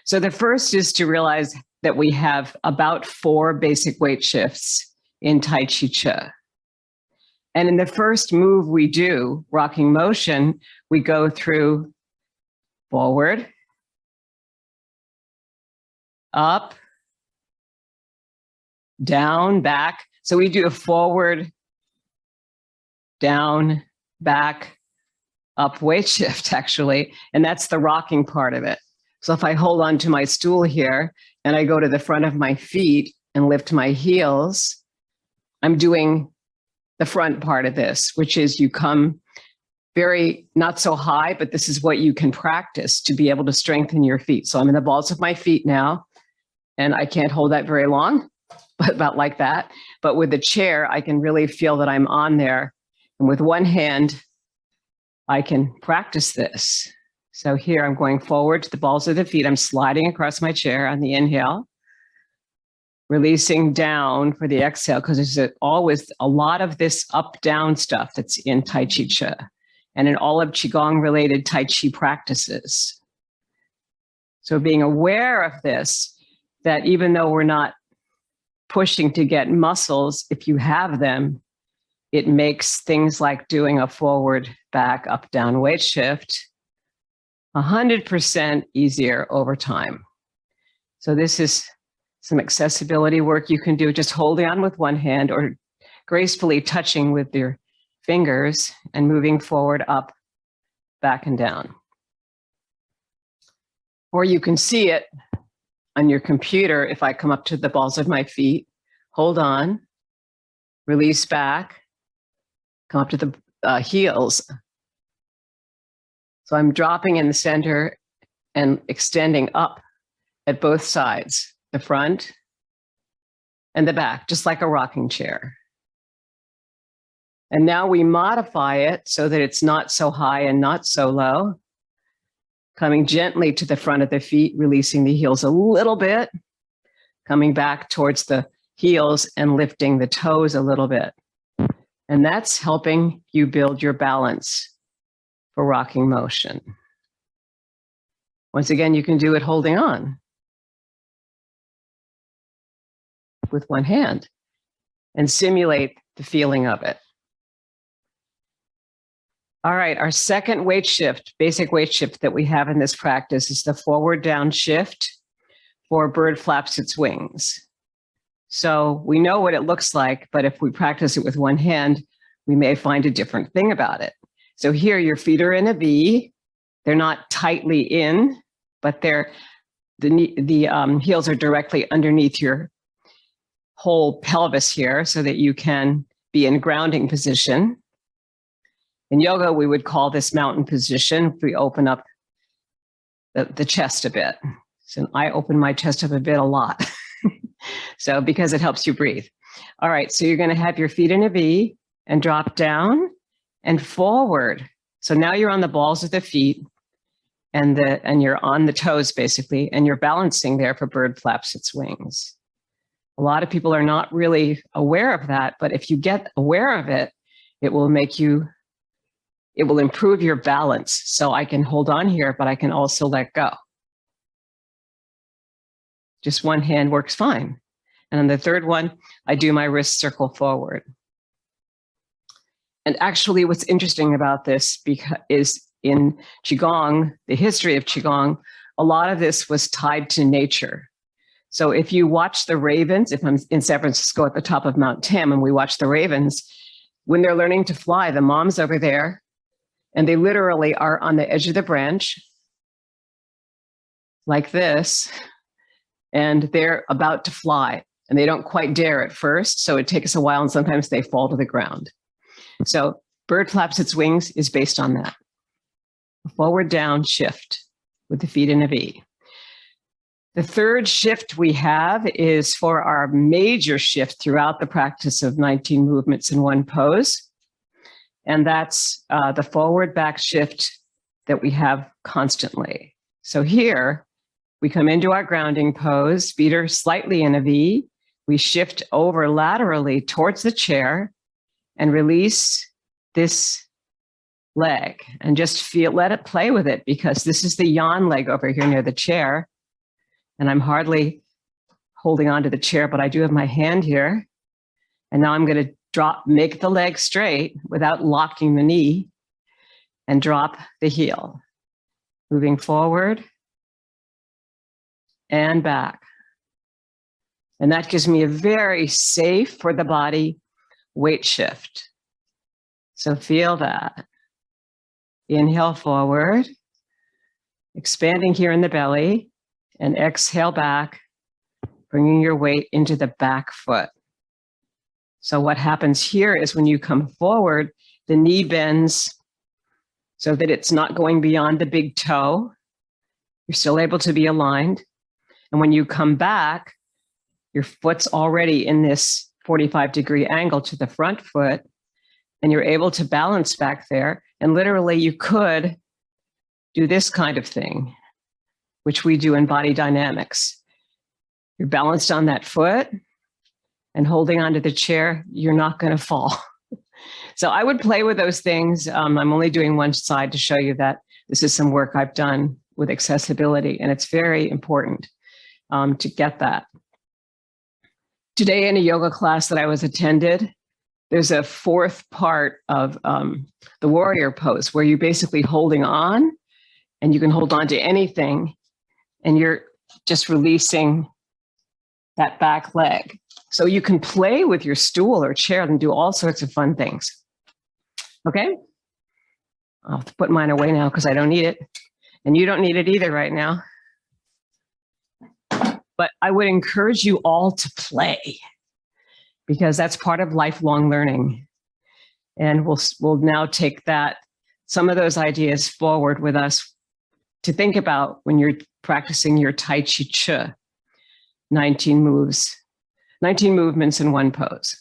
So the first is to realize that we have about 4 basic weight shifts in Tai Chi Chih. And in the first move we do, rocking motion, we go through forward, up, down, back. So we do a forward, down, back, up weight shift, actually. And that's the rocking part of it. So if I hold on to my stool here and I go to the front of my feet and lift my heels, I'm doing the front part of this, which is you come very, not so high, but this is what you can practice to be able to strengthen your feet. So I'm in the balls of my feet now, and I can't hold that very long, but about like that. But with the chair, I can really feel that I'm on there. And with one hand, I can practice this. So here I'm going forward to the balls of the feet. I'm sliding across my chair on the inhale, releasing down for the exhale, because there's always a lot of this up-down stuff that's in Tai Chi Chih and in all of Qigong-related Tai Chi practices. So being aware of this, that even though we're not pushing to get muscles, if you have them, it makes things like doing a forward, back, up, down weight shift 100% easier over time. So this is some accessibility work you can do, just holding on with one hand or gracefully touching with your fingers and moving forward, up, back, and down. Or you can see it on your computer if I come up to the balls of my feet, hold on, release back, come up to the heels. So I'm dropping in the center and extending up at both sides, the front and the back, just like a rocking chair. And now we modify it so that it's not so high and not so low. Coming gently to the front of the feet, releasing the heels a little bit, coming back towards the heels and lifting the toes a little bit. And that's helping you build your balance for rocking motion. Once again, you can do it holding on with one hand and simulate the feeling of it. All right, our second weight shift, basic weight shift that we have in this practice is the forward down shift for bird flaps its wings. So we know what it looks like, but if we practice it with one hand, we may find a different thing about it. So here your feet are in a V. They're not tightly in, but the heels are directly underneath your whole pelvis here so that you can be in grounding position. In yoga, we would call this mountain position if we open up the chest a bit. So I open my chest up a bit a lot. So because it helps you breathe. All right, so you're going to have your feet in a V and drop down and forward. So now you're on the balls of the feet and you're on the toes basically, and you're balancing there for bird flaps its wings. A lot of people are not really aware of that, but if you get aware of it, it will improve your balance. So I can hold on here, but I can also let go. Just one hand works fine. And on the third one, I do my wrist circle forward. And actually what's interesting about this is in Qigong, the history of Qigong, a lot of this was tied to nature. So if you watch the ravens, if I'm in San Francisco at the top of Mount Tam and we watch the ravens, when they're learning to fly, the mom's over there and they literally are on the edge of the branch like this, and they're about to fly and they don't quite dare at first. So it takes a while and sometimes they fall to the ground. So bird flaps its wings is based on that. A forward down shift with the feet in a V. The third shift we have is for our major shift throughout the practice of 19 movements in one pose. And that's the forward back shift that we have constantly. So here we come into our grounding pose, feet are slightly in a V. We shift over laterally towards the chair and release this leg and just let it play with it, because this is the yawn leg over here near the chair. And I'm hardly holding on to the chair, but I do have my hand here. And now I'm going to make the leg straight without locking the knee, and drop the heel. Moving forward and back. And that gives me a very safe for the body weight shift. So feel that. Inhale forward, expanding here in the belly, and exhale back, bringing your weight into the back foot. So what happens here is when you come forward, the knee bends so that it's not going beyond the big toe. You're still able to be aligned. And when you come back, your foot's already in this 45-degree angle to the front foot, and you're able to balance back there. And literally you could do this kind of thing, which we do in body dynamics. You're balanced on that foot and holding onto the chair, you're not going to fall. So I would play with those things. I'm only doing one side to show you that this is some work I've done with accessibility, and it's very important to get that. Today in a yoga class that I was attended, there's a fourth part of the warrior pose where you're basically holding on, and you can hold on to anything, and you're just releasing that back leg. So you can play with your stool or chair and do all sorts of fun things. Okay? I'll have to put mine away now because I don't need it. And you don't need it either right now. But I would encourage you all to play, because that's part of lifelong learning. And we'll now take some of those ideas forward with us to think about when you're practicing your Tai Chi Chih, 19 movements in one pose.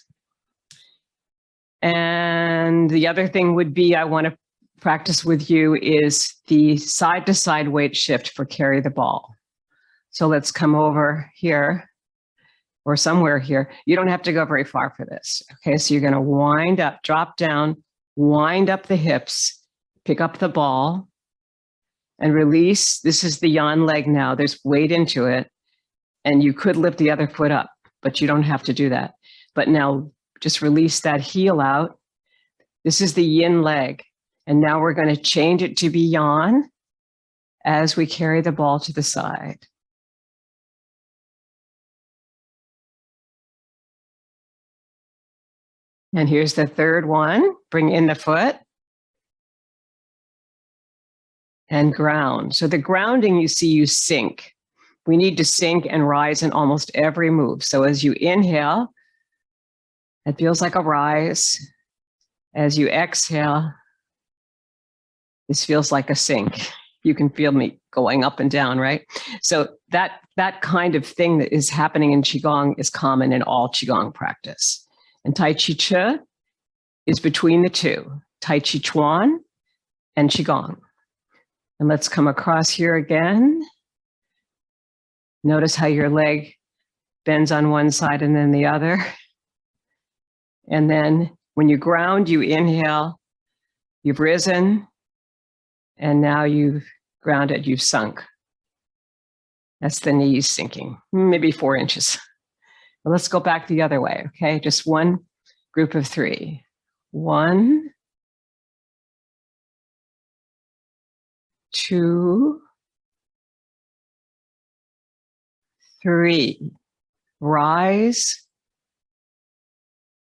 And the other thing would be, I want to practice with you is the side-to-side weight shift for carry the ball. So let's come over here or somewhere here. You don't have to go very far for this. Okay, so you're going to wind up, drop down, wind up the hips, pick up the ball, and release. This is the yan leg now. There's weight into it. And you could lift the other foot up, but you don't have to do that. But now just release that heel out. This is the yin leg. And now we're going to change it to be yan as we carry the ball to the side. And here's the third one. Bring in the foot and ground. So the grounding, you see, you sink. We need to sink and rise in almost every move. So as you inhale, it feels like a rise. As you exhale, this feels like a sink. You can feel me going up and down, right? So that kind of thing that is happening in Qigong is common in all Qigong practice. And Tai Chi Chih is between the two, Tai Chi Chuan and Qigong. And let's come across here again. Notice how your leg bends on one side and then the other. And then when you ground, you inhale, you've risen, and now you've grounded, you've sunk. That's the knees sinking, maybe 4 inches. But let's go back the other way, okay? Just one group of 3. 1, 2, 3. Rise,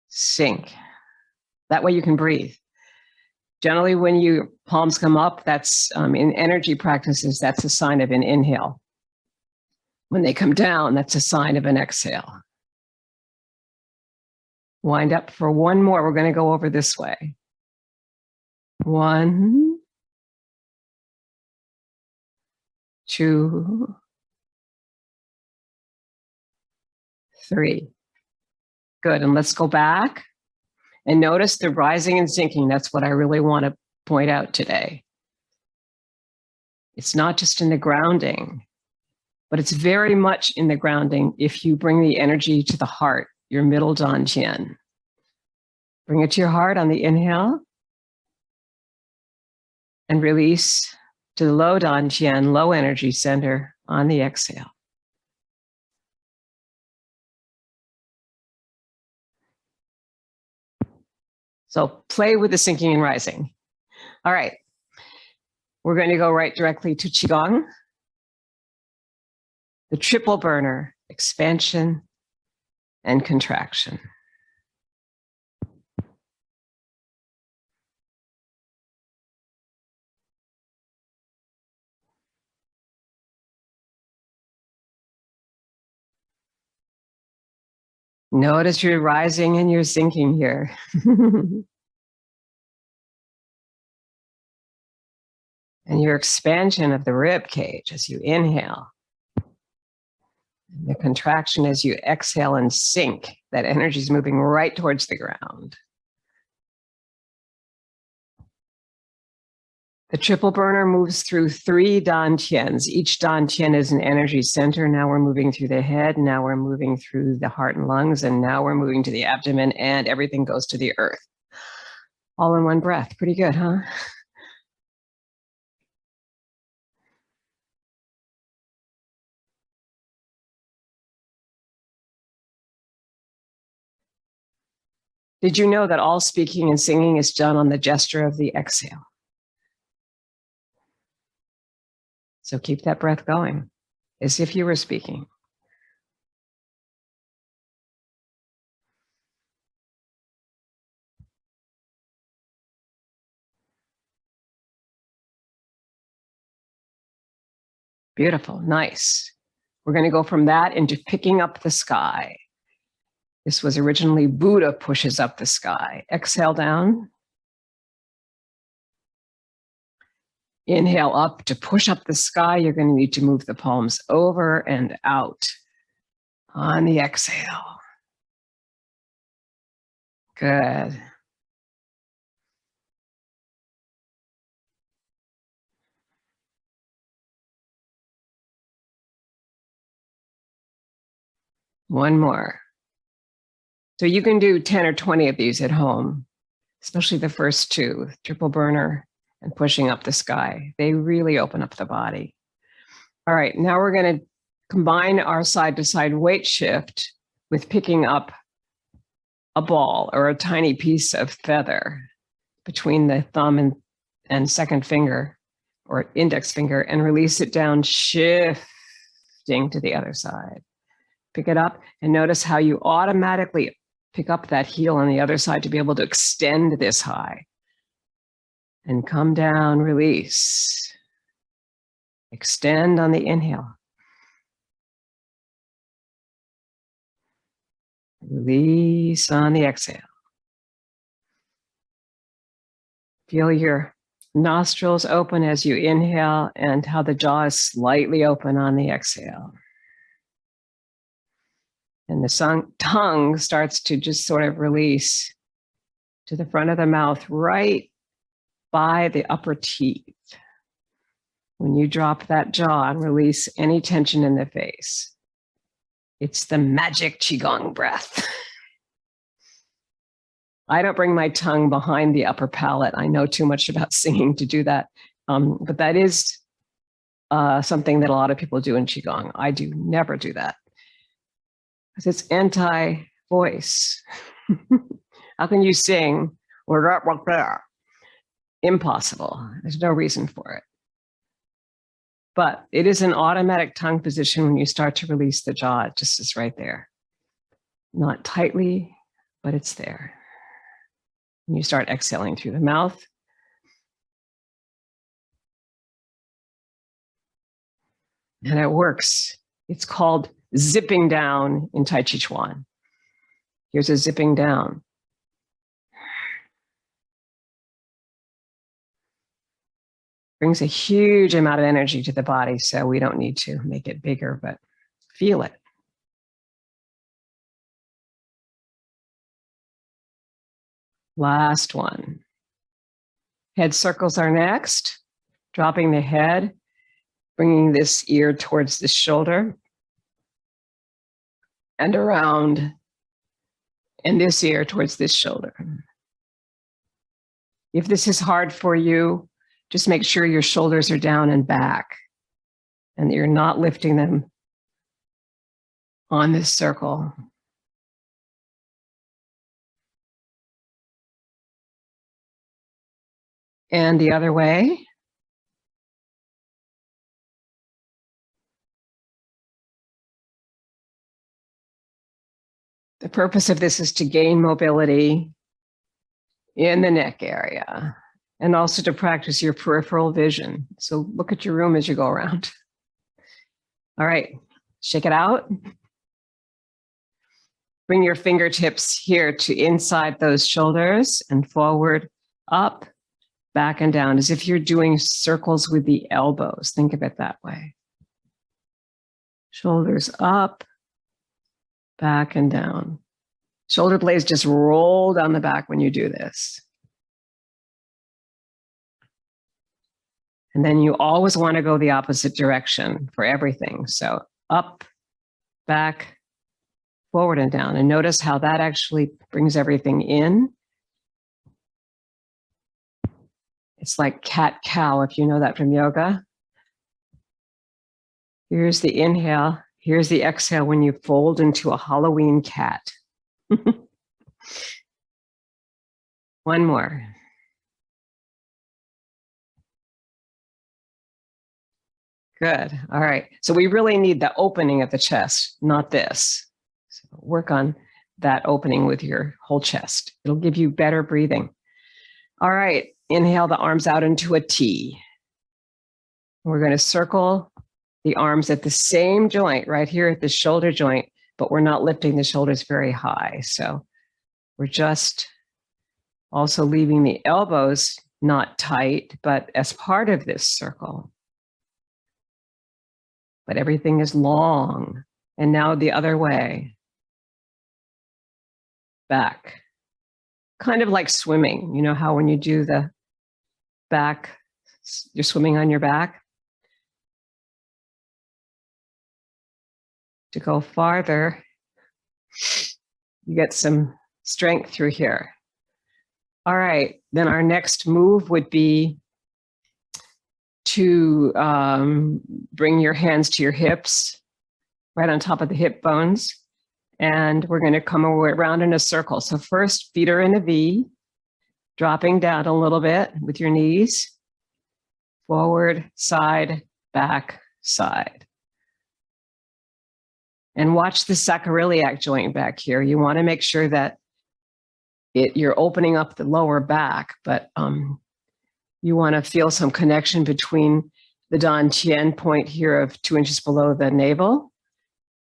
sink. That way you can breathe. Generally, when your palms come up, that's in energy practices, that's a sign of an inhale. When they come down, that's a sign of an exhale. Wind up for one more. We're going to go over this way. 1, 2, 3. Good. And let's go back and notice the rising and sinking. That's what I really want to point out today. It's not just in the grounding, but it's very much in the grounding if you bring the energy to the heart, your middle Dan Tian. Bring it to your heart on the inhale and release to the low Dan Tian, low energy center on the exhale. So play with the sinking and rising. All right. We're going to go right directly to Qigong. The triple burner, expansion and contraction. Notice your rising and your sinking here. And your expansion of the rib cage as you inhale. And the contraction as you exhale and sink. That energy is moving right towards the ground. The triple burner moves through 3 dantians. Each dantian is an energy center. Now we're moving through the head. Now we're moving through the heart and lungs. And now we're moving to the abdomen, and everything goes to the earth. All in one breath. Pretty good, huh? Did you know that all speaking and singing is done on the gesture of the exhale? So keep that breath going as if you were speaking. Beautiful, nice. We're going to go from that into picking up the sky. This was originally Buddha pushes up the sky. Exhale down. Inhale up. To push up the sky, you're going to need to move the palms over and out on the exhale. Good. One more. So you can do 10 or 20 of these at home, especially the first 2, triple burner and pushing up the sky. They really open up the body. All right, now we're going to combine our side-to-side weight shift with picking up a ball or a tiny piece of feather between the thumb and second finger or index finger and release it down, shifting to the other side. Pick it up and notice how you automatically pick up that heel on the other side to be able to extend this high. And come down, release. Extend on the inhale. Release on the exhale. Feel your nostrils open as you inhale and how the jaw is slightly open on the exhale. And the tongue starts to just sort of release to the front of the mouth, right by the upper teeth. When you drop that jaw and release any tension in the face, it's the magic Qigong breath. I don't bring my tongue behind the upper palate. I know too much about singing to do that. But that is something that a lot of people do in Qigong. I do never do that. Because it's anti-voice. How can you sing? Impossible. There's no reason for it. But it is an automatic tongue position when you start to release the jaw. It just is right there. Not tightly, but it's there. And you start exhaling through the mouth. And it works. It's called zipping down in Tai Chi Chuan. Here's a zipping down. Brings a huge amount of energy to the body, so we don't need to make it bigger, but feel it. Last one. Head circles are next. Dropping the head, bringing this ear towards the shoulder and around, and this ear towards this shoulder. If this is hard for you, just make sure your shoulders are down and back and that you're not lifting them on this circle. And the other way. The purpose of this is to gain mobility in the neck area and also to practice your peripheral vision. So look at your room as you go around. All right, shake it out. Bring your fingertips here to inside those shoulders and forward, up, back and down, as if you're doing circles with the elbows. Think of it that way. Shoulders up, back and down. Shoulder blades just roll down the back when you do this. And then you always want to go the opposite direction for everything. So up, back, forward and down. And notice how that actually brings everything in. It's like cat-cow, if you know that from yoga. Here's the inhale. Here's the exhale when you fold into a Halloween cat. One more. Good. All right. So we really need the opening of the chest, not this. So work on that opening with your whole chest. It'll give you better breathing. All right. Inhale the arms out into a T. We're going to circle the arms at the same joint right here at the shoulder joint, but we're not lifting the shoulders very high. So we're just also leaving the elbows not tight, but as part of this circle. But everything is long. And now the other way. Back. Kind of like swimming. You know how when you do the back, you're swimming on your back? To go farther, you get some strength through here. All right, then our next move would be to bring your hands to your hips, right on top of the hip bones. And we're going to come around in a circle. So first, feet are in a V, dropping down a little bit with your knees. Forward, side, back, side. And watch the sacroiliac joint back here. You want to make sure that you're opening up the lower back, but you want to feel some connection between the dantian point here of 2 inches below the navel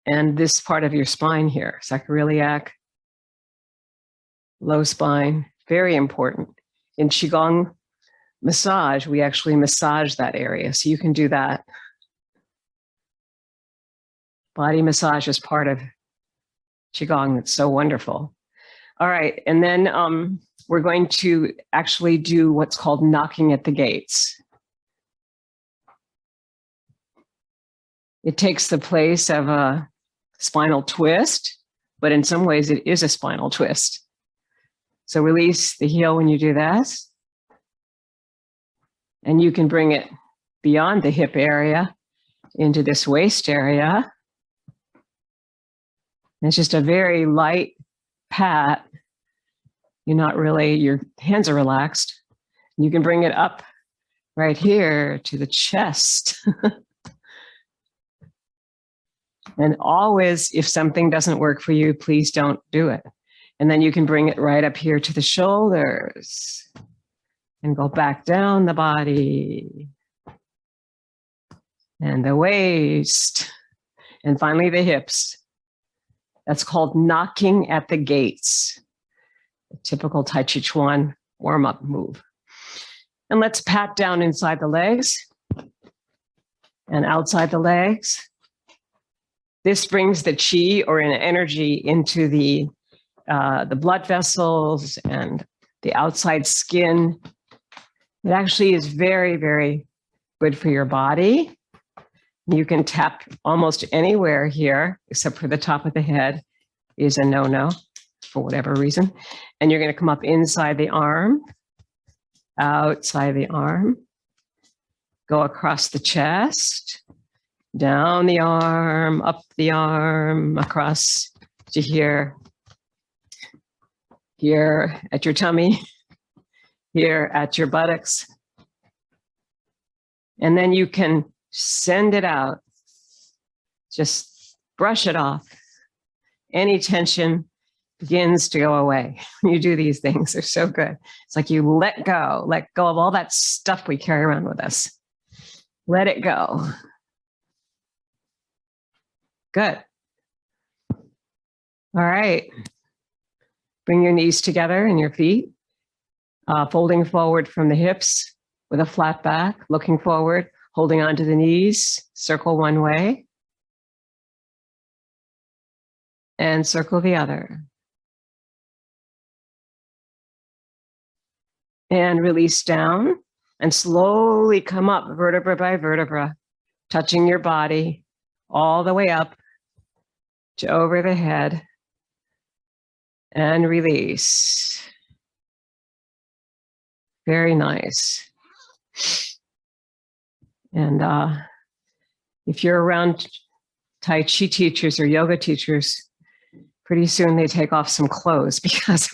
and this part of your spine here, sacroiliac, low spine, very important. In Qigong massage, we actually massage that area, so you can do that. Body massage is part of Qigong. It's so wonderful. All right, and then we're going to actually do what's called knocking at the gates. It takes the place of a spinal twist, but in some ways it is a spinal twist. So release the heel when you do that. And you can bring it beyond the hip area into this waist area. And it's just a very light pat. You're not really, your hands are relaxed. You can bring it up right here to the chest. And always, if something doesn't work for you, please don't do it. And then you can bring it right up here to the shoulders and go back down the body and the waist and finally the hips. That's called knocking at the gates. A typical Tai Chi Chuan warm-up move. And let's pat down inside the legs and outside the legs. This brings the chi or an energy into the blood vessels and the outside skin. It actually is very, very good for your body. You can tap almost anywhere here, except for the top of the head is a no-no for whatever reason. And you're going to come up inside the arm, outside the arm, go across the chest, down the arm, up the arm, across to here, here at your tummy, here at your buttocks. And then you can send it out. Just brush it off. Any tension begins to go away. You do these things, they're so good. It's like you let go of all that stuff we carry around with us. Let it go. Good. All right. Bring your knees together and your feet, folding forward from the hips with a flat back, looking forward, holding onto the knees, circle one way, and circle the other. And release down and slowly come up vertebra by vertebra, touching your body all the way up to over the head, and release. Very nice. And if you're around Tai Chi teachers or yoga teachers, pretty soon they take off some clothes because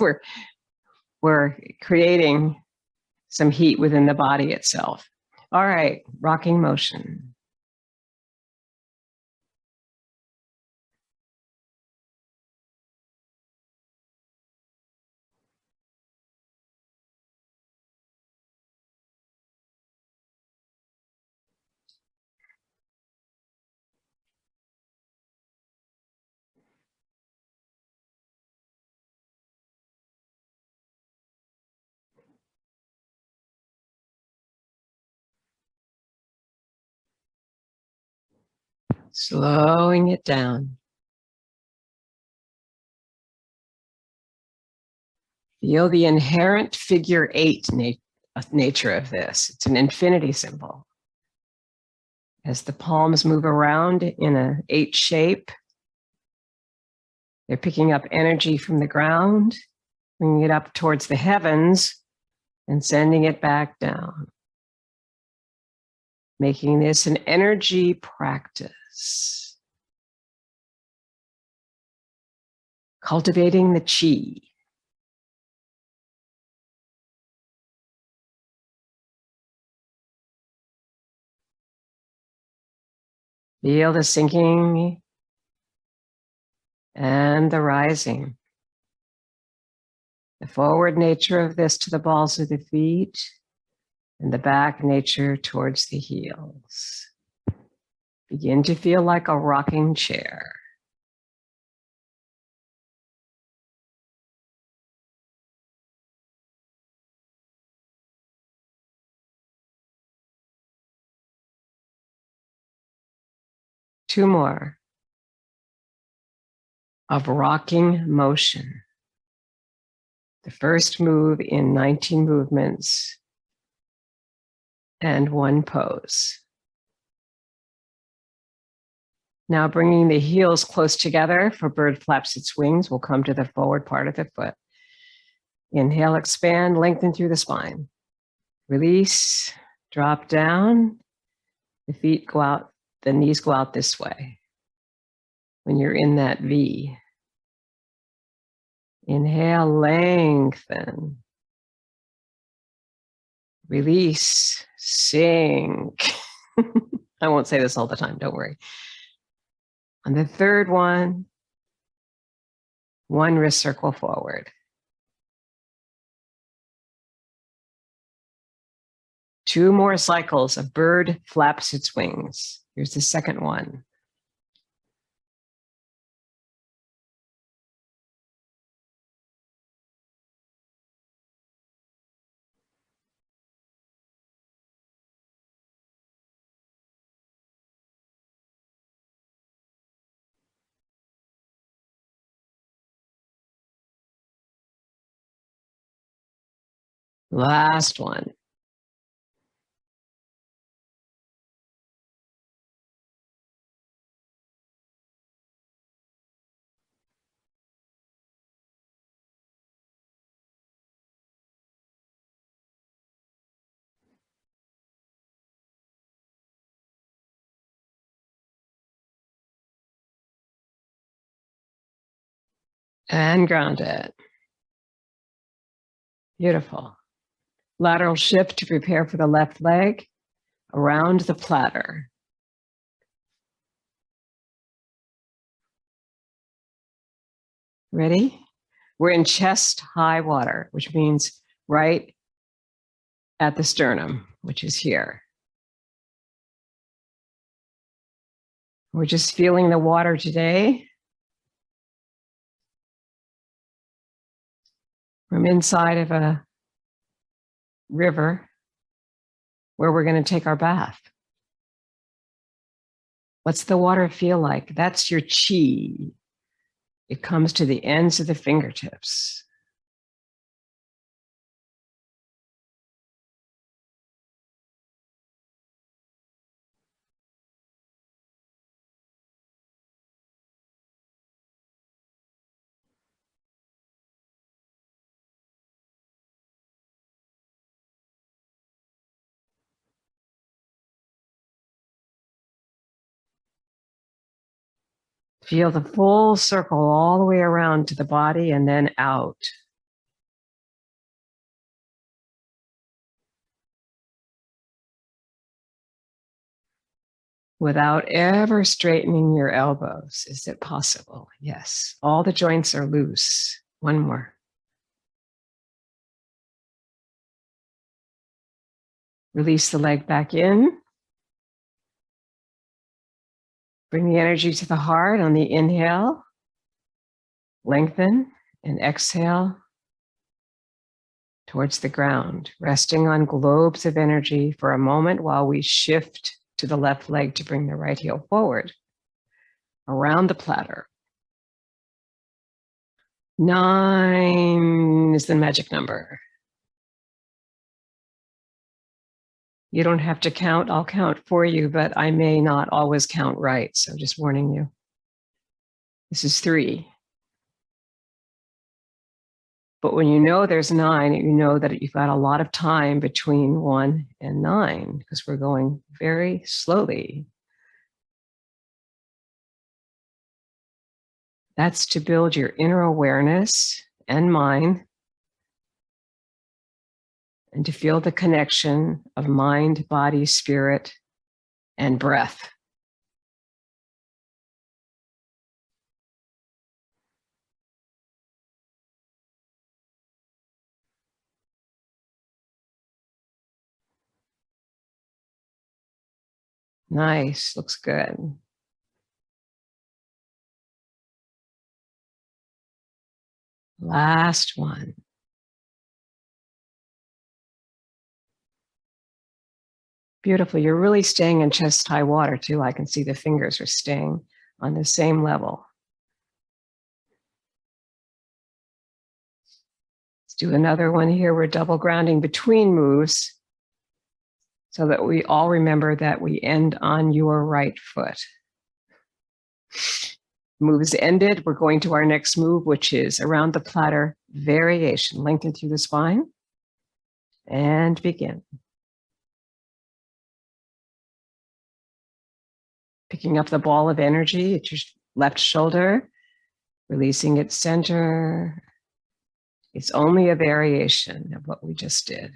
we're creating some heat within the body itself. All right, rocking motion. Slowing it down. Feel the inherent figure 8 nature of this. It's an infinity symbol. As the palms move around in an 8 shape, they're picking up energy from the ground, bringing it up towards the heavens, and sending it back down. Making this an energy practice. Cultivating the chi. Feel the sinking and the rising. The forward nature of this to the balls of the feet, and the back nature towards the heels. Begin to feel like a rocking chair. Two more of rocking motion. The first move in 19 movements and one pose. Now bringing the heels close together for bird flaps its wings, we'll come to the forward part of the foot. Inhale, expand, lengthen through the spine. Release, drop down. The feet go out, the knees go out this way. When you're in that V. Inhale, lengthen. Release, sink. I won't say this all the time, don't worry. On the third one wrist circle forward. Two more cycles, a bird flaps its wings. Here's the second one. Last one. And ground it. Beautiful. Lateral shift to prepare for the left leg around the platter. Ready? We're in chest high water, which means right at the sternum, which is here. We're just feeling the water today. From inside of a river where we're going to take our bath. What's the water feel like? That's your chi. It comes to the ends of the fingertips. Feel the full circle all the way around to the body and then out. Without ever straightening your elbows. Is it possible? Yes. All the joints are loose. One more. Release the leg back in. Bring the energy to the heart on the inhale. Lengthen and exhale towards the ground, resting on globes of energy for a moment while we shift to the left leg to bring the right heel forward around the platter. 9 is the magic number. You don't have to count. I'll count for you, but I may not always count right. So just warning you. This is 3. But when you know there's 9, you know that you've got a lot of time between 1 and 9 because we're going very slowly. That's to build your inner awareness and mind and to feel the connection of mind, body, spirit, and breath. Nice, looks good. Last one. Beautiful. You're really staying in chest high water too. I can see the fingers are staying on the same level. Let's do another one here. We're double grounding between moves so that we all remember that we end on your right foot. Move is ended. We're going to our next move, which is around the platter variation. Lengthen through the spine and begin. Picking up the ball of energy at your left shoulder, releasing its center. It's only a variation of what we just did.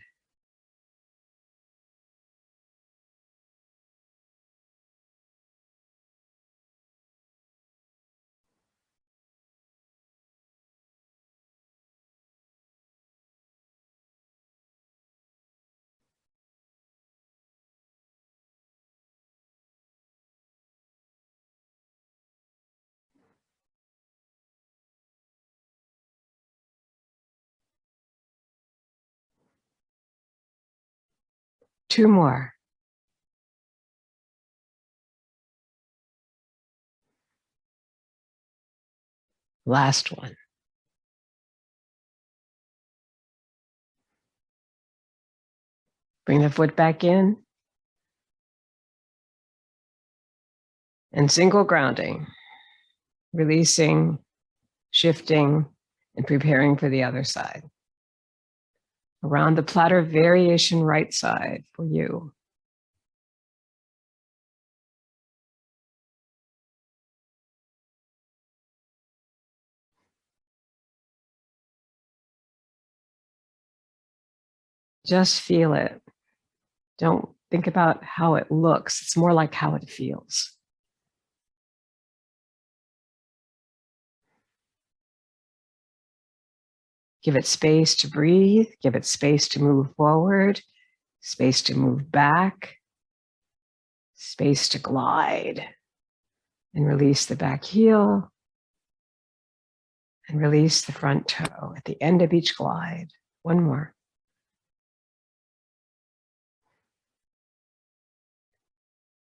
Two more. Last one. Bring the foot back in. And single grounding. Releasing, shifting, and preparing for the other side. Around the platter variation right side for you. Just feel it. Don't think about how it looks. It's more like how it feels. Give it space to breathe. Give it space to move forward, space to move back, space to glide. And release the back heel and release the front toe at the end of each glide. One more.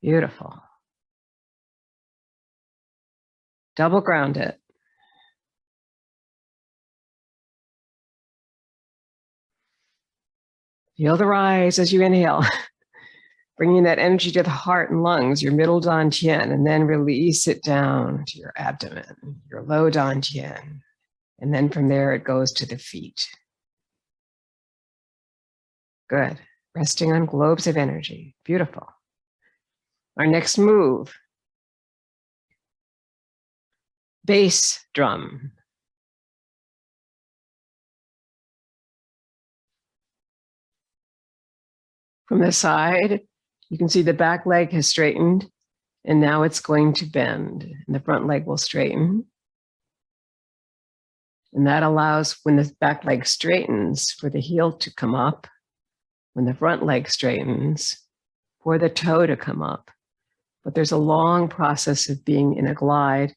Beautiful. Double ground it. Feel the rise as you inhale, bringing that energy to the heart and lungs, your middle dantian, and then release it down to your abdomen, your low dantian. And then from there, it goes to the feet. Good. Resting on globes of energy. Beautiful. Our next move, bass drum. From the side, you can see the back leg has straightened, and now it's going to bend, and the front leg will straighten. And that allows, when the back leg straightens, for the heel to come up. When the front leg straightens, for the toe to come up. But there's a long process of being in a glide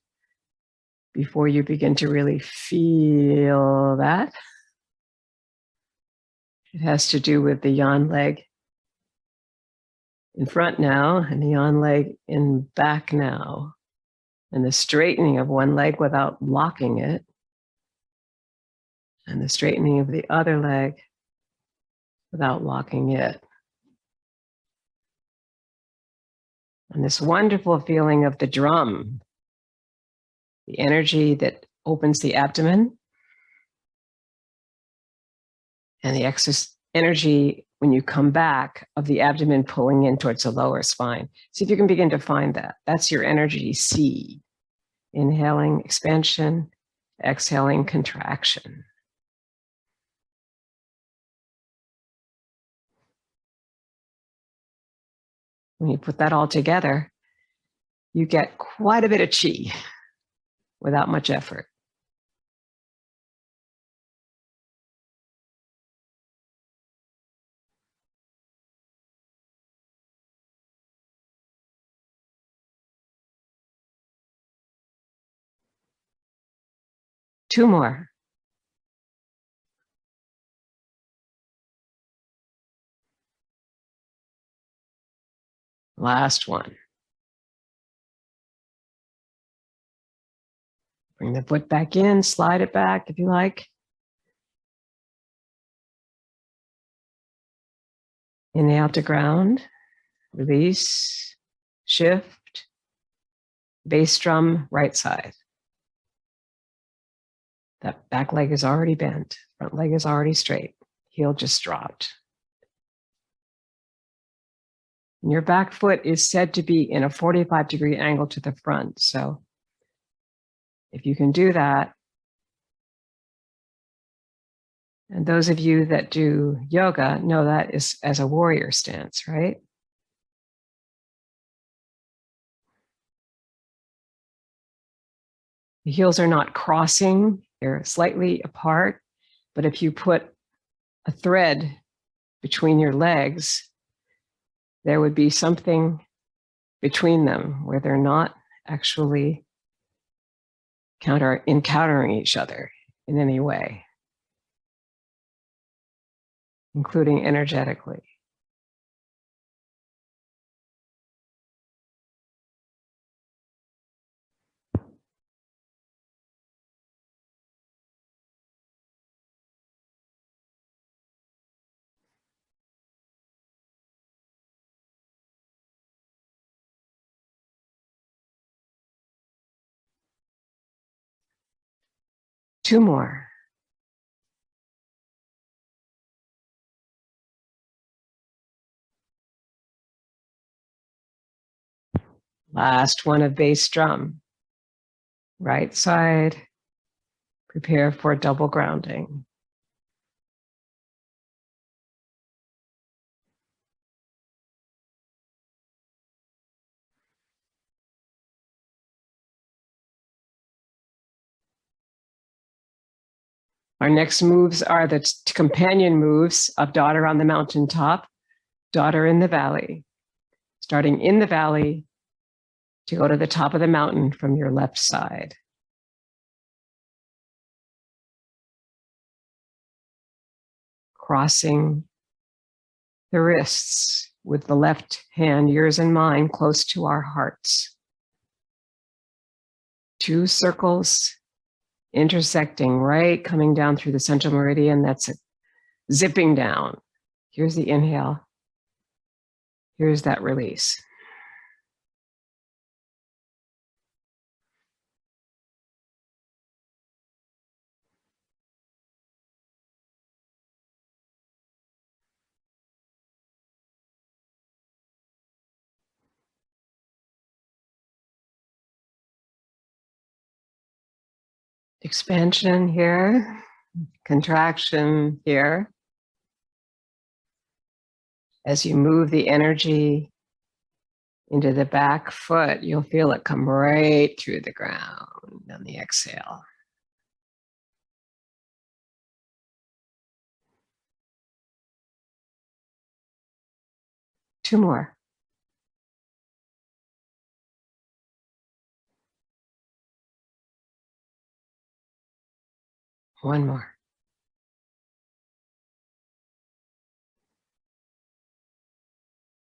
before you begin to really feel that. It has to do with the yan leg in front now, and the yan leg in back now, and the straightening of one leg without locking it, and the straightening of the other leg without locking it. And this wonderful feeling of the drum, the energy that opens the abdomen, and the excess energy when you come back of the abdomen pulling in towards the lower spine. See if you can begin to find that. That's your energy C. Inhaling expansion, exhaling contraction. When you put that all together, you get quite a bit of chi without much effort. Two more. Last one. Bring the foot back in, slide it back if you like. Inhale to ground, release, shift, bass drum, right side. That back leg is already bent, front leg is already straight, heel just dropped. And your back foot is said to be in a 45-degree angle to the front. So if you can do that, and those of you that do yoga know that is as a warrior stance, right? The heels are not crossing, they're slightly apart, but if you put a thread between your legs, there would be something between them where they're not actually encountering each other in any way, including energetically. Two more. Last one of bass drum. Right side, prepare for double grounding. Our next moves are the companion moves of daughter on the mountaintop, daughter in the valley. Starting in the valley to go to the top of the mountain from your left side. Crossing the wrists with the left hand, yours and mine, close to our hearts. 2 circles intersecting, right, coming down through the central meridian. That's zipping down. Here's the inhale. Here's that release. Expansion here, contraction here. As you move the energy into the back foot, you'll feel it come right through the ground on the exhale. Two more. One more.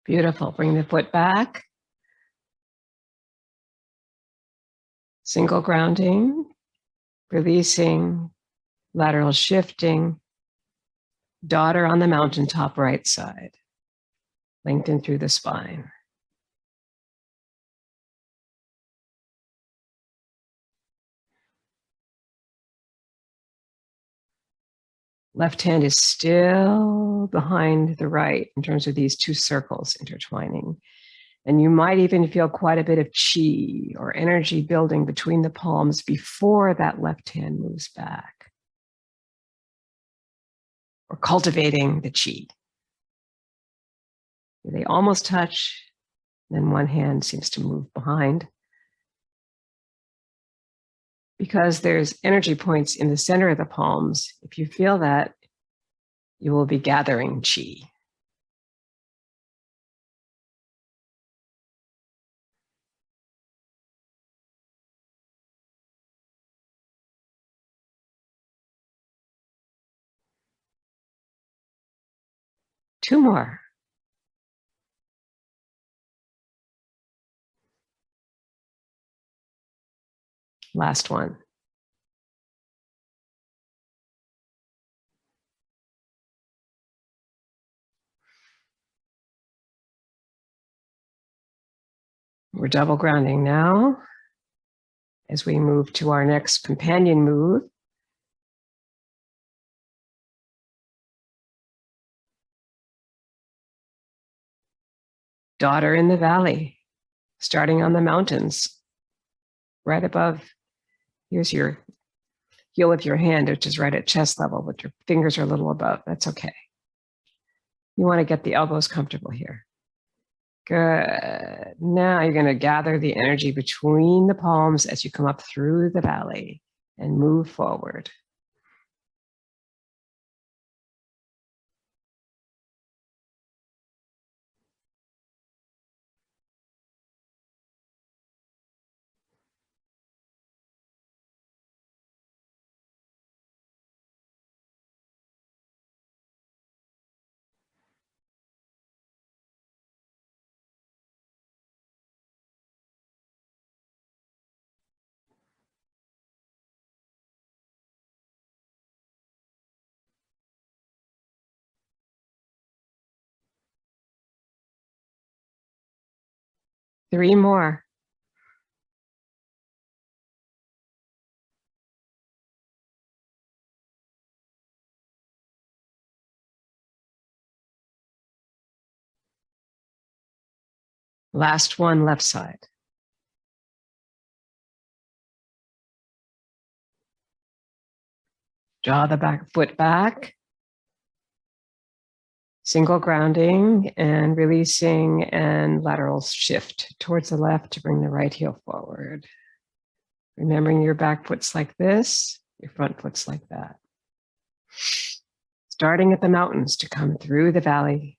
Beautiful. Bring the foot back. Single grounding, releasing, lateral shifting. Daughter on the mountaintop, right side. Lengthen through the spine. Left hand is still behind the right in terms of these 2 circles intertwining. And you might even feel quite a bit of chi or energy building between the palms before that left hand moves back. Or cultivating the chi. They almost touch, then one hand seems to move behind. Because there's energy points in the center of the palms, if you feel that, you will be gathering chi. Two more. Last one. We're double grounding now as we move to our next companion move. Daughter in the valley, starting on the mountains, right above. Here's your heel of your hand, which is right at chest level, but your fingers are a little above. That's okay. You want to get the elbows comfortable here. Good. Now you're going to gather the energy between the palms as you come up through the valley and move forward. Three more. Last one, left side. Draw the back foot back. Single grounding and releasing and lateral shift towards the left to bring the right heel forward. Remembering your back foot's like this, your front foot's like that. Starting at the mountains to come through the valley.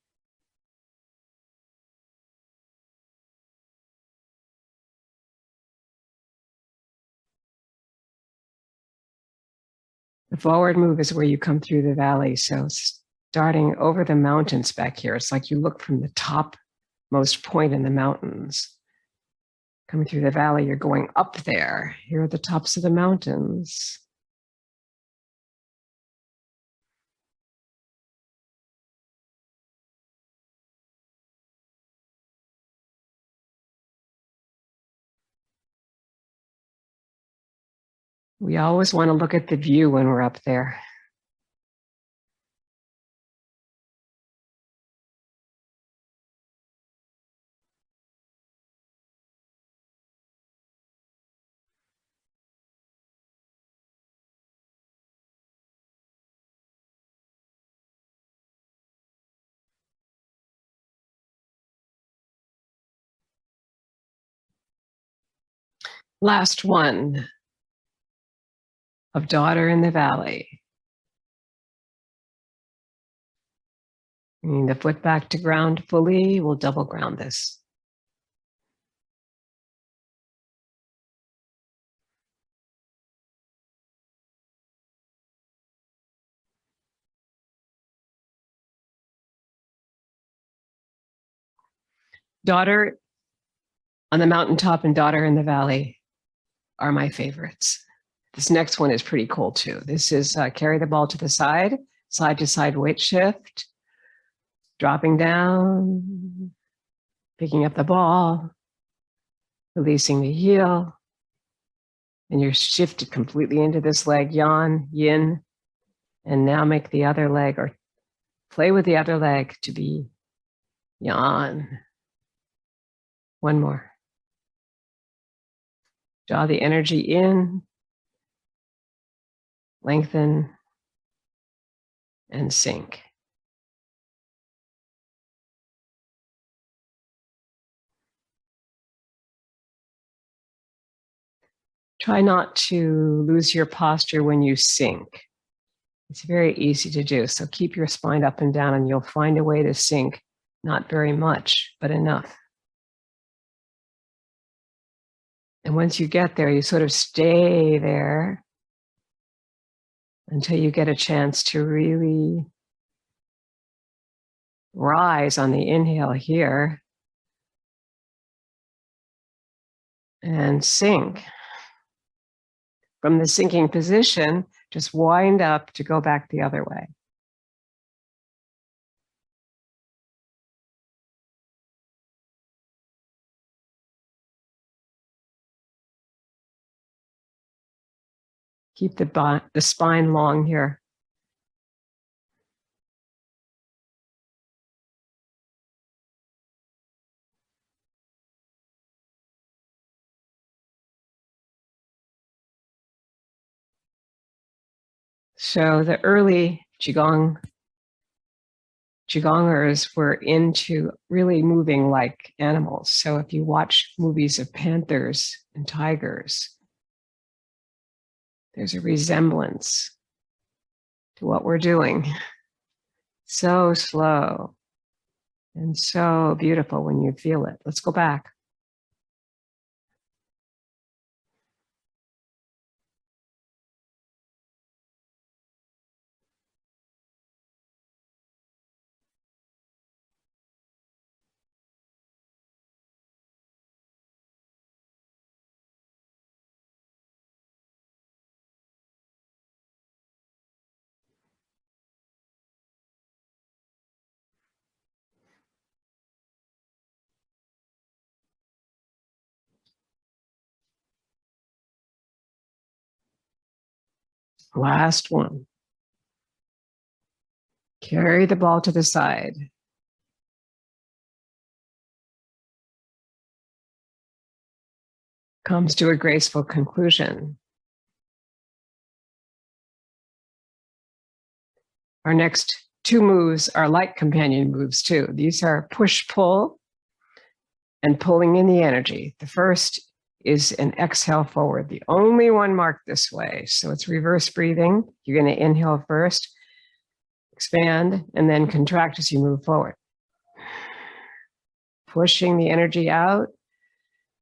The forward move is where you come through the valley. So starting over the mountains back here, it's like you look from the topmost point in the mountains. Coming through the valley, you're going up there. Here are the tops of the mountains. We always want to look at the view when we're up there. Last one of daughter in the valley. Bringing the foot back to ground fully, we'll double ground this. Daughter on the mountaintop and daughter in the valley are my favorites. This next one is pretty cool too. This is carry the ball to the side to side weight shift, dropping down, picking up the ball, releasing the heel, and you're shifted completely into this leg, yan, yin, and now make the other leg or play with the other leg to be yan. One more. Draw the energy in, lengthen, and sink. Try not to lose your posture when you sink. It's very easy to do. So keep your spine up and down and you'll find a way to sink, not very much, but enough. And once you get there, you sort of stay there until you get a chance to really rise on the inhale here and sink. From the sinking position, just wind up to go back the other way. Keep the spine long here. So the early Qigongers were into really moving like animals. So if you watch movies of panthers and tigers, there's a resemblance to what we're doing. So slow and so beautiful when you feel it. Let's go back. Last one. Carry the ball to the side. Comes to a graceful conclusion. Our next two moves are like companion moves too. These are push-pull and pulling in the energy. The first is an exhale forward, the only one marked this way. So it's reverse breathing. You're going to inhale first, Expand and then contract as you move forward. Pushing the energy out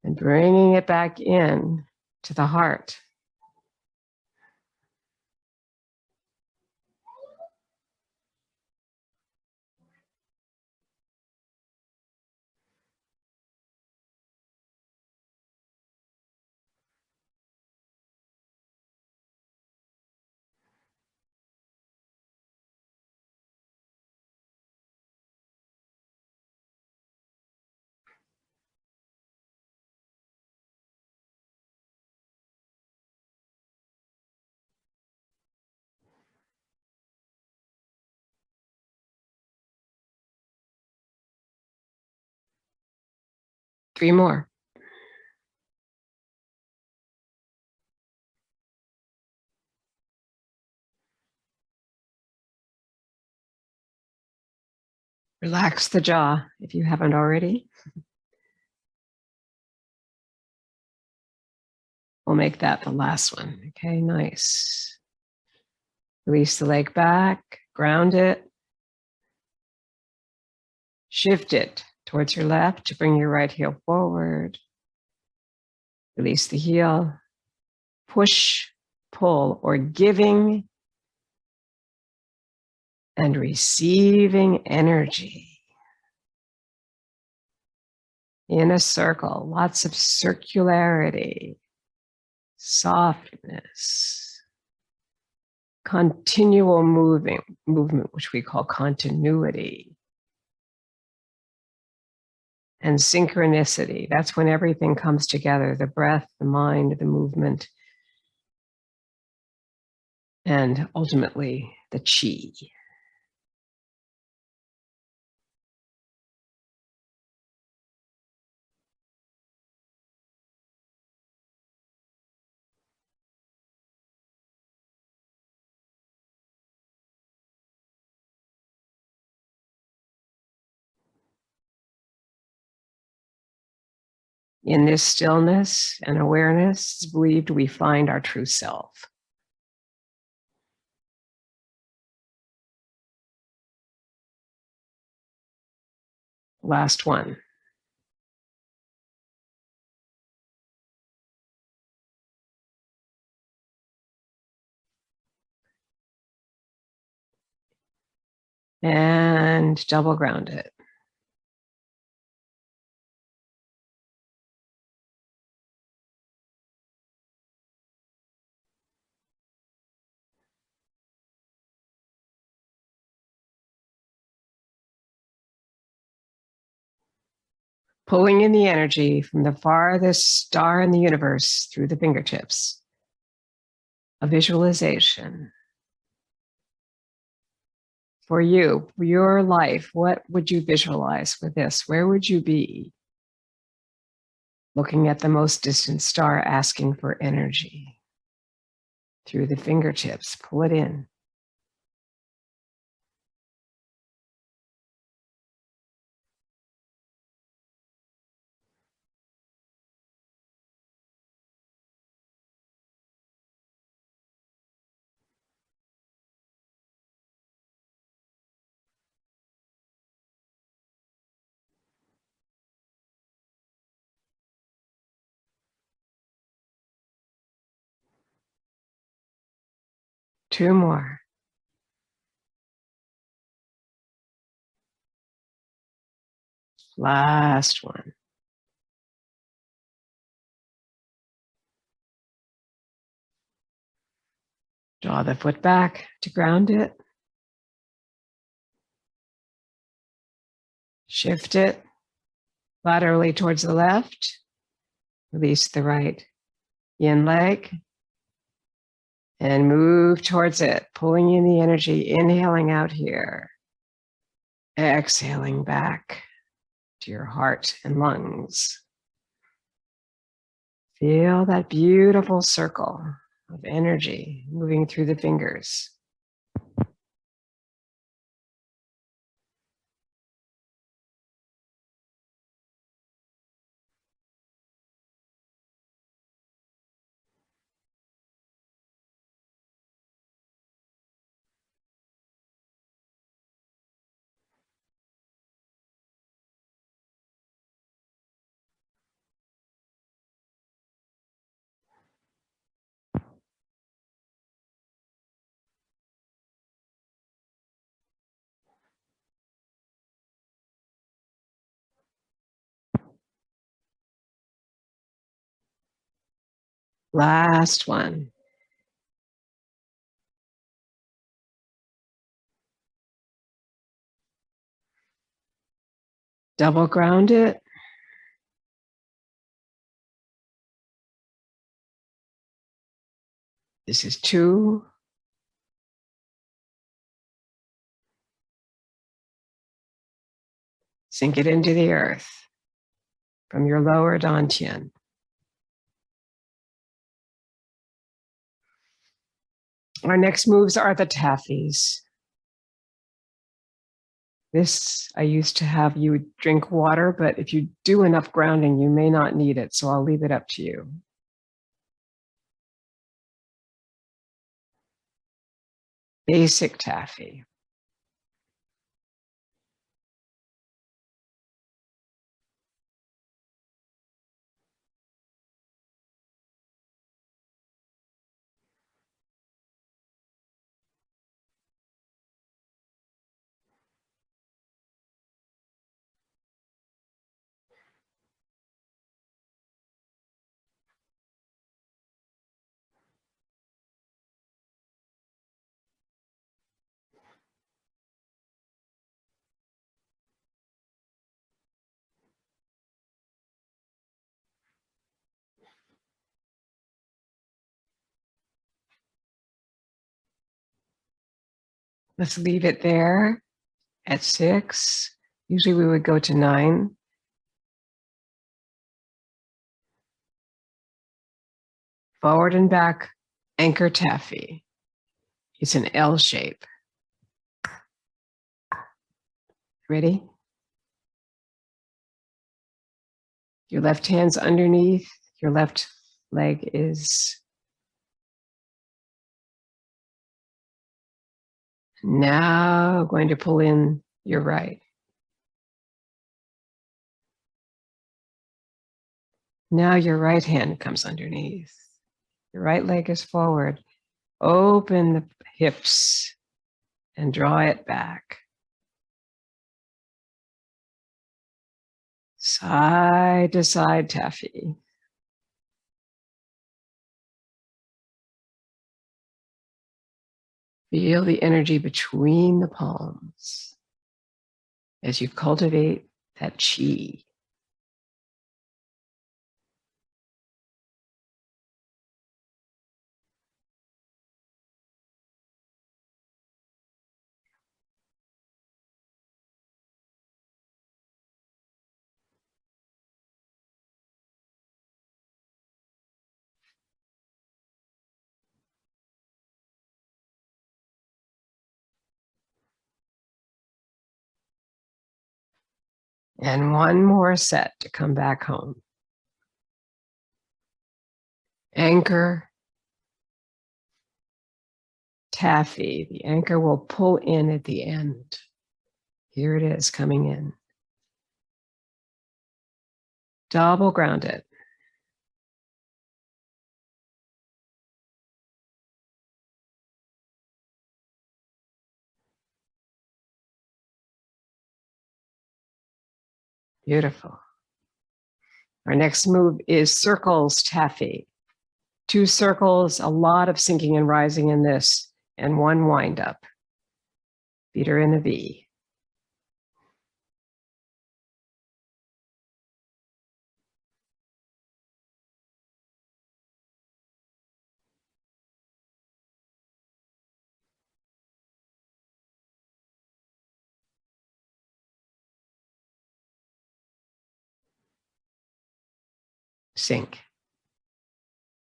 and bringing it back in to the heart. Three more. Relax the jaw if you haven't already. We'll make that the last one. Okay, nice. Release the leg back, ground it. Shift it towards your left to bring your right heel forward. Release the heel. Push, pull, or giving and receiving energy. In a circle, lots of circularity, softness, continual movement, which we call continuity, and synchronicity. That's when everything comes together, the breath, the mind, the movement, and ultimately the chi. In this stillness and awareness, it's believed we find our true self. Last one. And double ground it. Pulling in the energy from the farthest star in the universe through the fingertips. A visualization. For you, for your life, what would you visualize with this? Where would you be? Looking at the most distant star, asking for energy. Through the fingertips, pull it in. Two more. Last one. Draw the foot back to ground it. Shift it laterally towards the left. Release the right yin leg. And move towards it, pulling in the energy, inhaling out here. Exhaling back to your heart and lungs. Feel that beautiful circle of energy moving through the fingers. Last one. Double ground it. This is 2. Sink it into the earth from your lower dantian. Our next moves are the taffies. This, I used to have you drink water, but if you do enough grounding, you may not need it, so I'll leave it up to you. Basic taffy. Let's leave it there at 6. Usually we would go to 9. Forward and back, anchor taffy. It's an L shape. Ready? Your left hand's underneath. Your left leg is now going to pull in your right. Now your right hand comes underneath. Your right leg is forward. Open the hips and draw it back. Side to side taffy. Feel the energy between the palms as you cultivate that chi. And one more set to come back home. Anchor, taffy. The anchor will pull in at the end. Here it is coming in. Double ground it. Beautiful. Our next move is circles taffy. 2 circles, a lot of sinking and rising in this, and 1 wind up. Feet are in a V. Sink.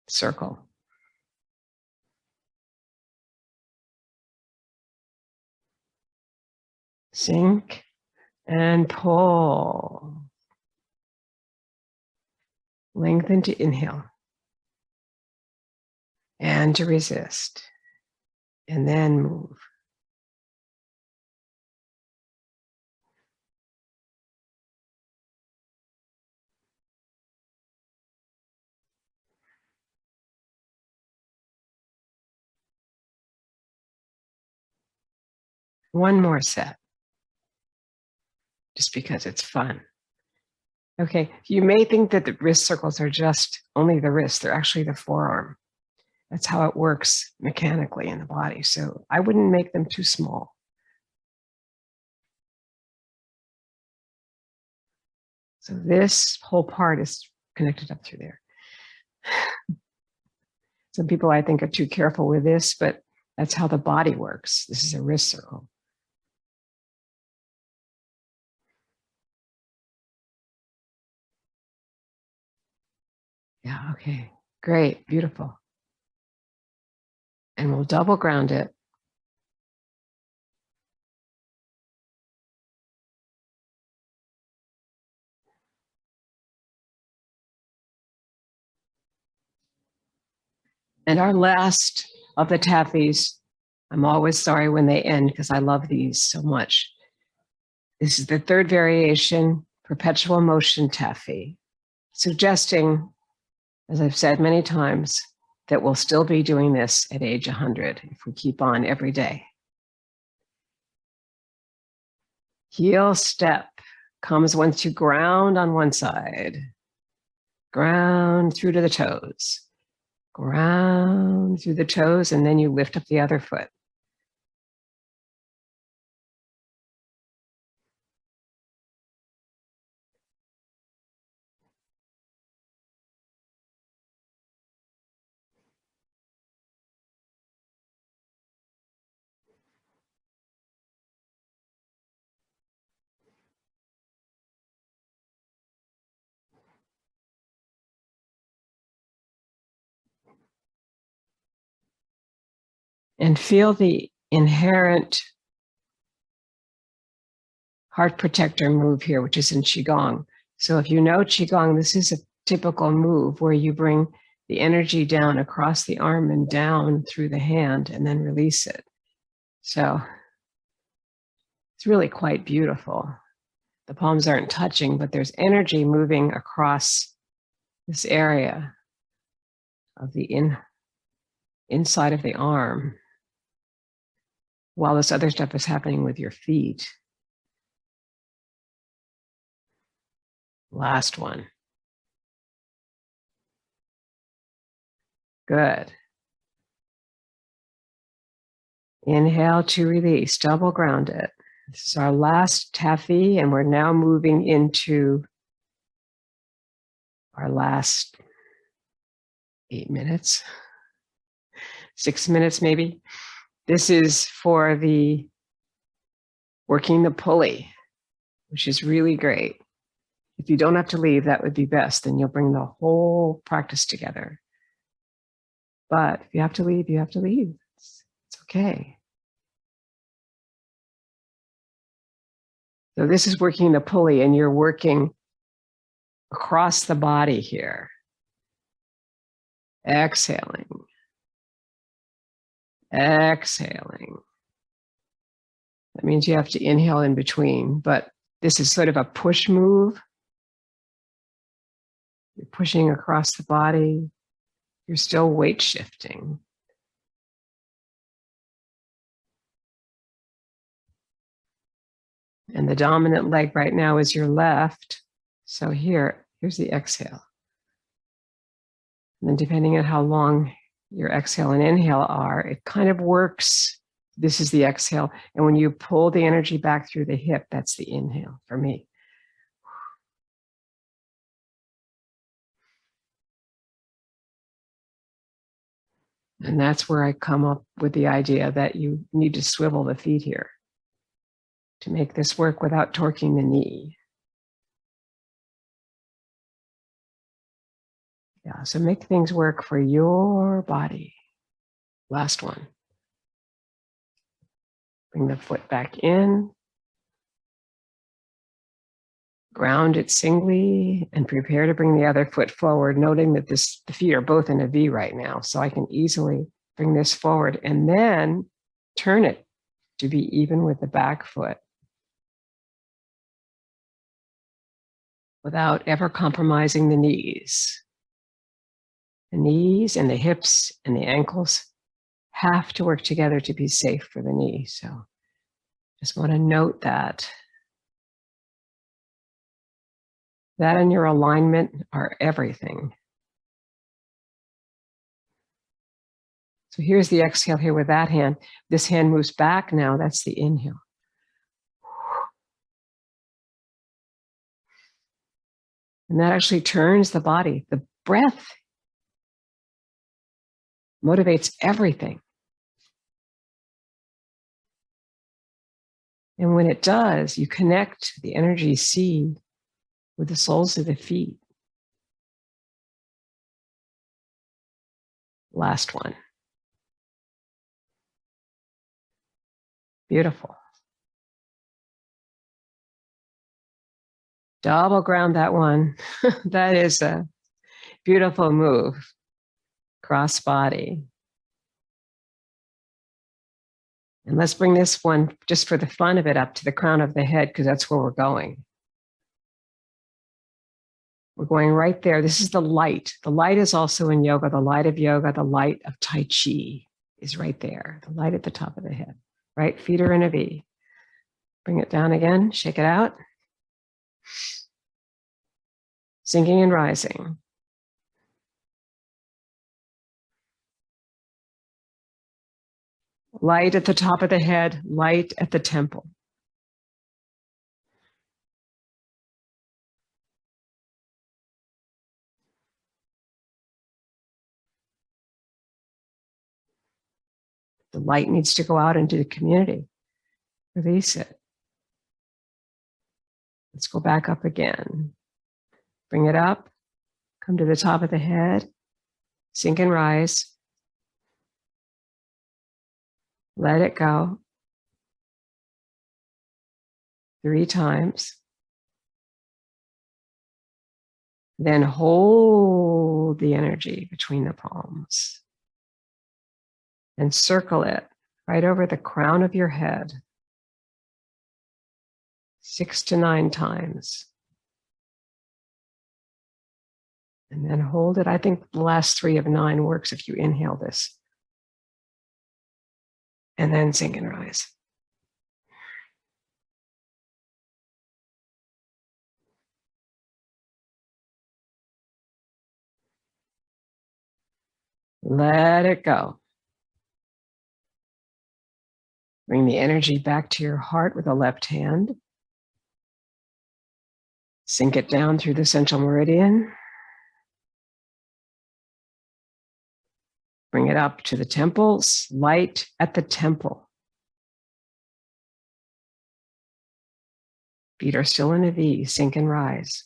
Circle. Sink and pull. Lengthen to inhale. And to resist. And then move. One more set. Just because it's fun. Okay, you may think that the wrist circles are just only the wrist. They're actually the forearm. That's how it works mechanically in the body. So I wouldn't make them too small. So this whole part is connected up through there. Some people, I think, are too careful with this, but that's how the body works. This is a wrist circle. Yeah, okay, great, beautiful. And we'll double ground it. And our last of the taffies, I'm always sorry when they end because I love these so much. This is the third variation, perpetual motion taffy, suggesting, as I've said many times, that we'll still be doing this at age 100 if we keep on every day. Heel step comes once you ground on one side, ground through to the toes, ground through the toes, and then you lift up the other foot. And feel the inherent heart protector move here, which is in Qigong. So if you know Qigong, this is a typical move where you bring the energy down across the arm and down through the hand and then release it. So it's really quite beautiful. The palms aren't touching, but there's energy moving across this area of the inside of the arm while this other stuff is happening with your feet. Last one. Good. Inhale to release, double ground it. This is our last taffy, and we're now moving into our last 8 minutes, 6 minutes maybe. This is for the working the pulley, which is really great. If you don't have to leave, that would be best. Then you'll bring the whole practice together. But if you have to leave, you have to leave. It's okay. So this is working the pulley, and you're working across the body here. Exhaling. Exhaling. That means you have to inhale in between, but this is sort of a push move. You're pushing across the body. You're still weight shifting. And the dominant leg right now is your left. So here's the exhale. And then depending on how long your exhale and inhale are, it kind of works. This is the exhale. And when you pull the energy back through the hip, that's the inhale for me. And that's where I come up with the idea that you need to swivel the feet here to make this work without torquing the knee. Yeah, so make things work for your body. Last one. Bring the foot back in. Ground it singly and prepare to bring the other foot forward, noting that the feet are both in a V right now. So I can easily bring this forward and then turn it to be even with the back foot without ever compromising the knees. The knees and the hips and the ankles have to work together to be safe for the knee. So just want to note that. That and your alignment are everything. So here's the exhale here with that hand. This hand moves back now. That's the inhale. And that actually turns the body. The breath motivates everything. And when it does, you connect the energy seed with the soles of the feet. Last one. Beautiful. Double ground that one. That is a beautiful move. Cross body. And let's bring this one, just for the fun of it, up to the crown of the head, because that's where we're going. We're going right there. This is the light. The light is also in yoga. The light of yoga, the light of Tai Chi is right there. The light at the top of the head. Right? Feet are in a V. Bring it down again. Shake it out. Sinking and rising. Light at the top of the head, light at the temple. The light needs to go out into the community. Release it. Let's go back up again. Bring it up. Come to the top of the head. Sink and rise. Let it go. 3 times. Then hold the energy between the palms and circle it right over the crown of your head 6 to 9 times. And then hold it. I think the last 3 of 9 works if you inhale this. And then sink and rise. Let it go. Bring the energy back to your heart with the left hand. Sink it down through the central meridian. Bring it up to the temples, light at the temple. Feet are still in a V, sink and rise.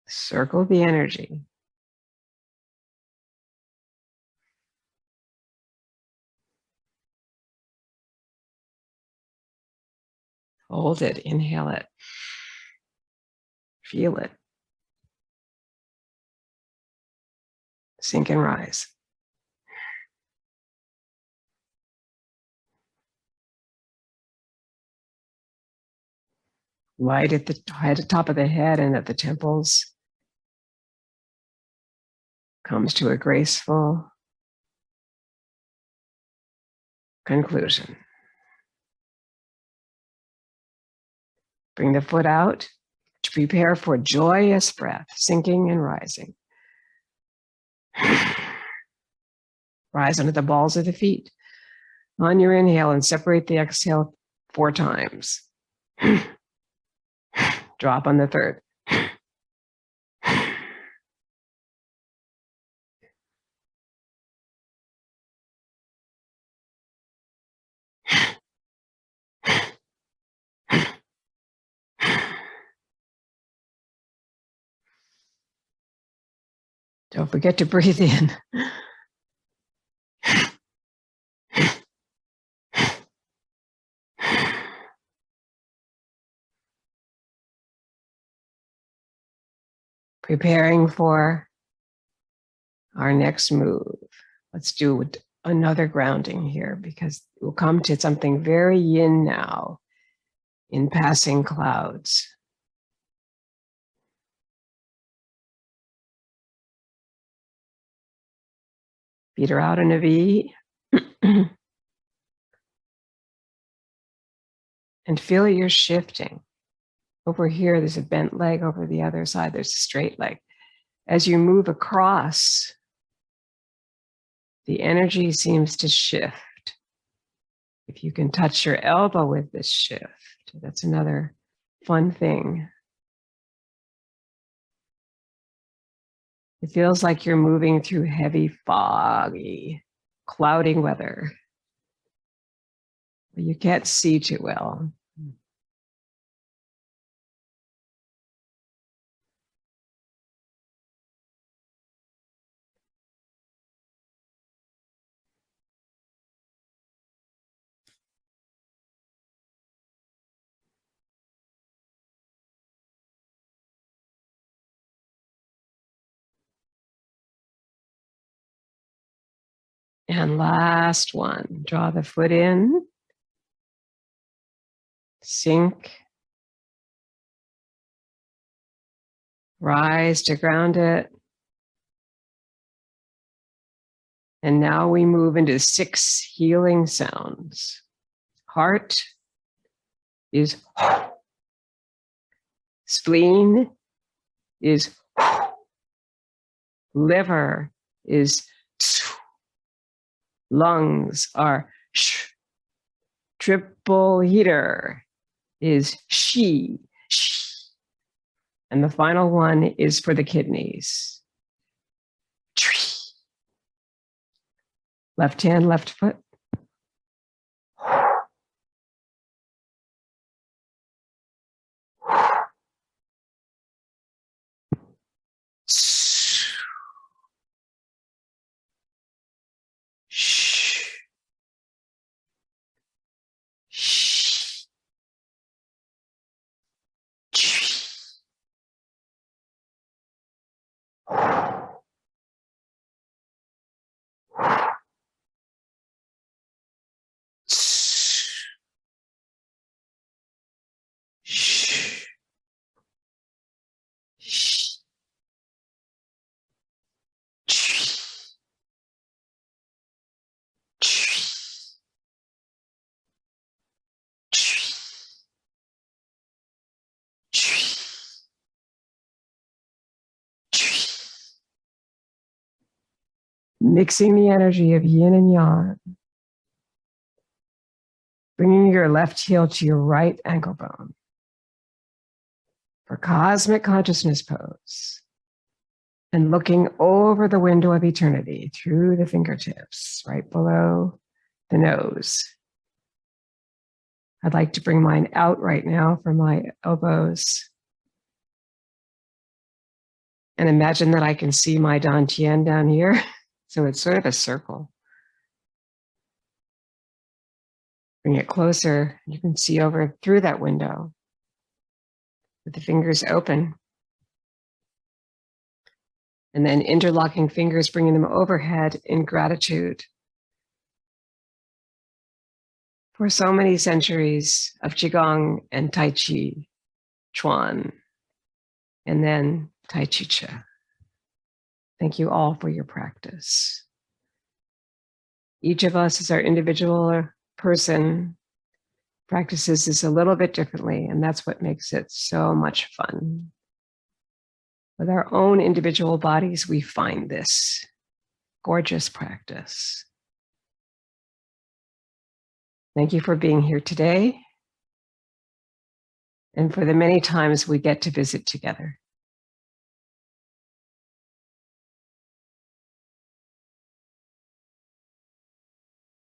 Circle the energy. Hold it, inhale it. Feel it. Sink and rise. Light at the top of the head and at the temples. Comes to a graceful conclusion. Bring the foot out to prepare for joyous breath, sinking and rising. Rise onto the balls of the feet on your inhale and separate the exhale 4 times. Drop on the 3rd. Don't forget to breathe in. Preparing for our next move. Let's do another grounding here because we'll come to something very yin now in passing clouds. Feet are out in a V. And feel you're shifting. Over here, there's a bent leg. Over the other side, there's a straight leg. As you move across, the energy seems to shift. If you can touch your elbow with this shift, that's another fun thing. It feels like you're moving through heavy, foggy, clouding weather. You can't see too well. And last one, draw the foot in, sink, rise to ground it. And now we move into 6 healing sounds. Heart is spleen is liver is lungs are sh. Triple heater is she. And the final one is for the kidneys. Left hand, left foot. Mixing the energy of yin and yang. Bringing your left heel to your right ankle bone. For cosmic consciousness pose. And looking over the window of eternity through the fingertips, right below the nose. I'd like to bring mine out right now from my elbows. And imagine that I can see my dantian down here. So it's sort of a circle. Bring it closer. You can see over through that window with the fingers open. And then interlocking fingers, bringing them overhead in gratitude for so many centuries of Qigong and Tai Chi Chuan, and then Tai Chi Chih. Thank you all for your practice. Each of us, as our individual person, practices this a little bit differently, and that's what makes it so much fun. With our own individual bodies, we find this gorgeous practice. Thank you for being here today, and for the many times we get to visit together.